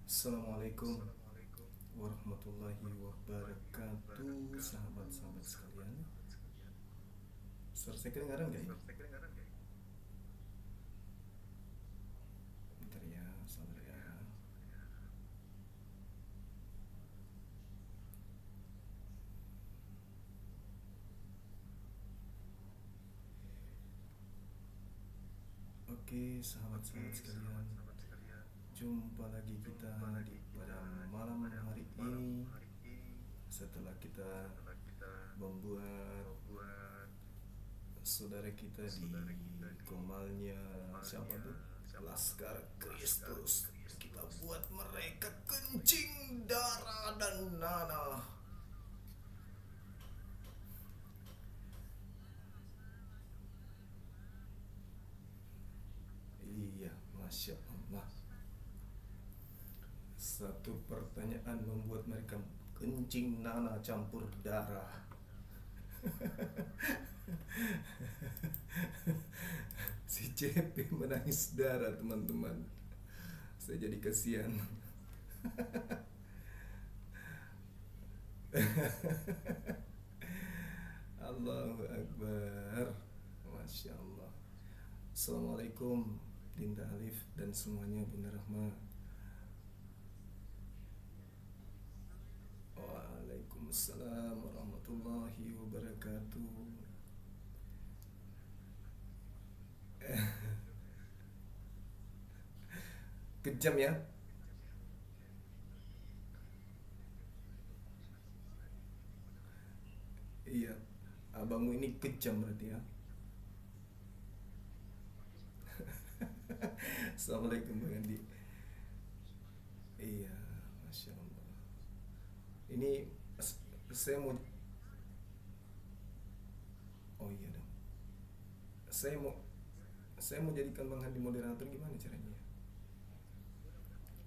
Assalamualaikum warahmatullahi wabarakatuh, sahabat-sahabat sekalian. Suara saya kedengaran gak ini? Bentar ya, sabar ya. Oke, sahabat-sahabat sekalian, jumpa lagi kita di pada malam hari ini setelah kita membuat saudara kita di Komalnya siapa tuh? Laskar Kristus. Kita buat mereka kencing darah dan nanah. Iya, masya Allah. Satu pertanyaan membuat mereka kencing nanah campur darah. Si CP menangis darah, teman-teman. Saya jadi kasihan. Allahu Akbar. Masya Allah. Assalamualaikum Dinda Alif dan semuanya, Bunda Rahma. Waalaikumsalam warahmatullahi wabarakatuh. Kejam ya. Iya, abangmu ini kejam berarti ya. Assalamualaikum Bang Andi. Iya, masya Allah. Ini saya mau, oh iya dong. Saya mau saya mau jadikan Bang Andi moderator, gimana caranya?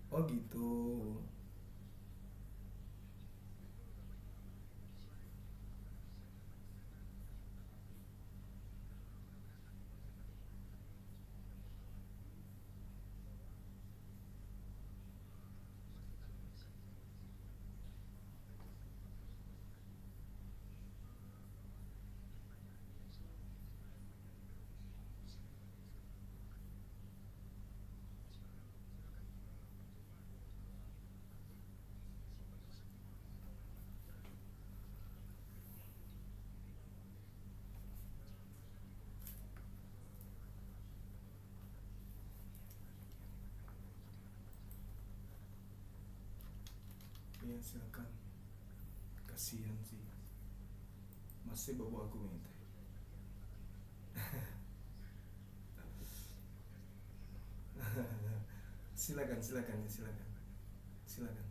Oh gitu. Iya silakan. Kasihan sih. Masih bawa aku minta. Silakan, silakan, silakan. Silakan.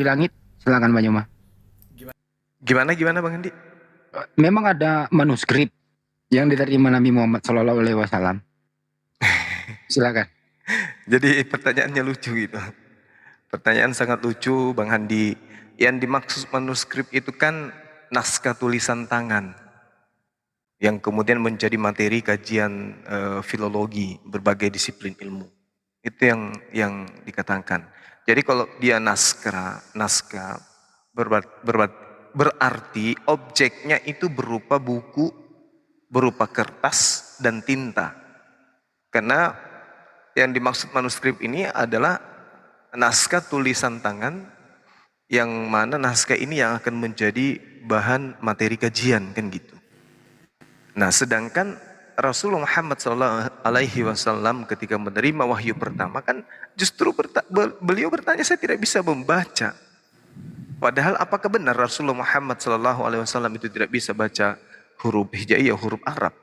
langit. Silakan Bang Yoma. Gimana Bang Andi? Memang ada manuskrip yang diterima Nabi Muhammad SAW. Silakan. Jadi pertanyaannya lucu gitu. Pertanyaan sangat lucu Bang Handi. Yang dimaksud manuskrip itu kan naskah tulisan tangan yang kemudian menjadi materi kajian filologi berbagai disiplin ilmu. Itu yang dikatakan. Jadi kalau dia naskah berarti objeknya itu berupa buku, berupa kertas dan tinta. Karena yang dimaksud manuskrip ini adalah naskah tulisan tangan yang mana naskah ini yang akan menjadi bahan materi kajian kan gitu. Nah, sedangkan Rasulullah Muhammad SAW ketika menerima wahyu pertama kan justru beliau bertanya, saya tidak bisa membaca. Padahal apakah benar Rasulullah Muhammad SAW itu tidak bisa baca huruf hijaiyah, huruf Arab?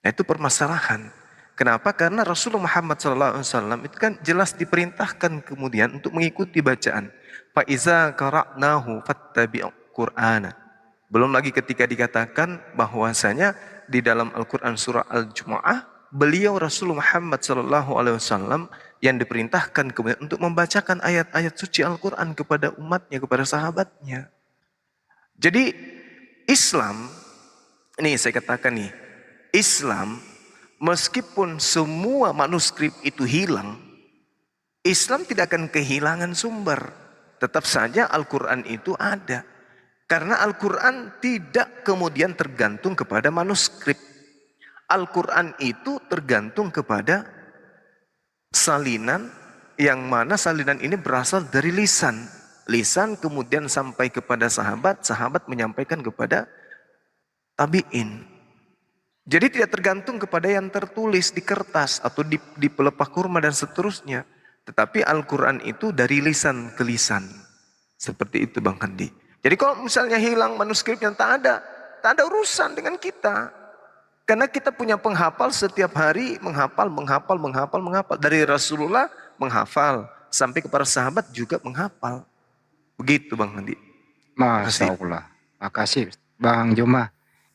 Nah, itu permasalahan. Kenapa? Karena Rasulullah Muhammad SAW itu kan jelas diperintahkan kemudian untuk mengikuti bacaan. Fa'iza qara'nahu fattabi' Qur'ana. Belum lagi ketika dikatakan bahwasanya di dalam Al-Quran surah Al-Jumu'ah, beliau Rasulullah Muhammad SAW yang diperintahkan kemudian untuk membacakan ayat-ayat suci Al-Quran kepada umatnya, kepada sahabatnya. Jadi Islam, ini saya katakan nih, Islam meskipun semua manuskrip itu hilang, Islam tidak akan kehilangan sumber. Tetap saja Al-Quran itu ada. Karena Al-Quran tidak kemudian tergantung kepada manuskrip. Al-Quran itu tergantung kepada salinan, yang mana salinan ini berasal dari lisan. Lisan kemudian sampai kepada sahabat, sahabat menyampaikan kepada tabi'in. Jadi tidak tergantung kepada yang tertulis di kertas atau di pelepah kurma dan seterusnya. Tetapi Al-Quran itu dari lisan ke lisan. Seperti itu Bang Handi. Jadi kalau misalnya hilang manuskripnya tak ada urusan dengan kita. Karena kita punya penghafal setiap hari menghafal. Dari Rasulullah menghafal. Sampai kepada sahabat juga menghafal. Begitu Bang Handi. Masya Allah. Makasih Bang Yoma.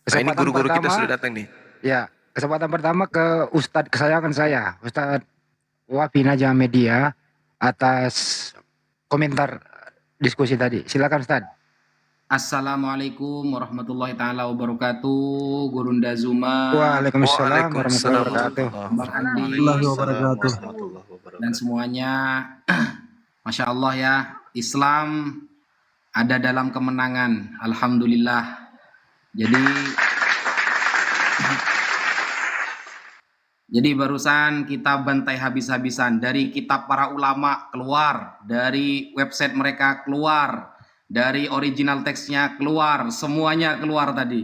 Nah, ini guru-guru kita sudah datang nih. Ya, kesempatan pertama ke Ustadz kesayangan saya, Ustadz Wafi Najah Media, atas komentar diskusi tadi. Silakan Ustadz. Assalamualaikum warahmatullahi taala wabarakatuh, Gurunda Zuma. Waalaikumsalam warahmatullahi wabarakatuh. Bang Andi dan semuanya. Masya Allah ya, Islam ada dalam kemenangan. Alhamdulillah. Jadi barusan kita bantai habis-habisan, dari kitab para ulama keluar, dari website mereka keluar, dari original teksnya keluar, semuanya keluar tadi.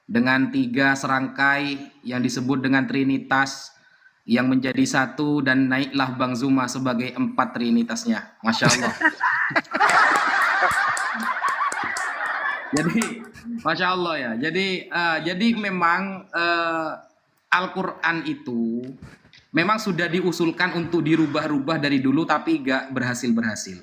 Dengan 3 serangkai yang disebut dengan Trinitas, yang menjadi satu, dan naiklah Bang Zuma sebagai 4 Trinitasnya. Masya Allah. Jadi, Masya Allah ya. Jadi memang Al-Quran itu memang sudah diusulkan untuk dirubah-rubah dari dulu, tapi gak berhasil-berhasil.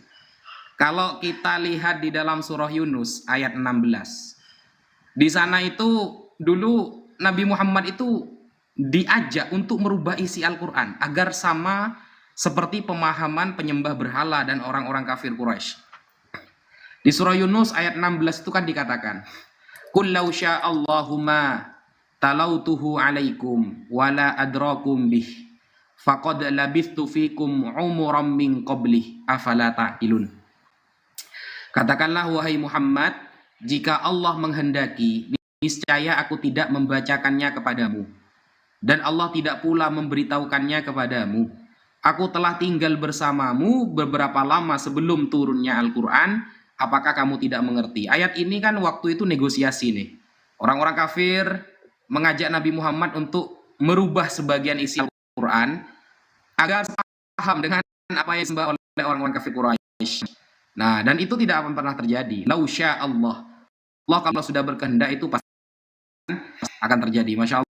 Kalau kita lihat di dalam surah Yunus ayat 16, di sana itu dulu Nabi Muhammad itu diajak untuk merubah isi Al-Quran agar sama seperti pemahaman penyembah berhala dan orang-orang kafir Quraisy. Di surah Yunus ayat 16 itu kan dikatakan, "Qul law sya'allahumma talautuhu alaikum wala adrakum bih faqad labithtu fikum umuram min qablih afala ta'qilun." Katakanlah wahai Muhammad, jika Allah menghendaki, niscaya aku tidak membacakannya kepadamu, dan Allah tidak pula memberitahukannya kepadamu. Aku telah tinggal bersamamu beberapa lama sebelum turunnya Al-Quran. Apakah kamu tidak mengerti? Ayat ini kan waktu itu negosiasi nih. Orang-orang kafir mengajak Nabi Muhammad untuk merubah sebagian isi Al-Quran agar paham dengan apa yang disembah oleh orang-orang kafir Quraisy. Nah, dan itu tidak akan pernah terjadi. Lau sya Allah. Allah kalau sudah berkehendak itu pasti akan terjadi. Masya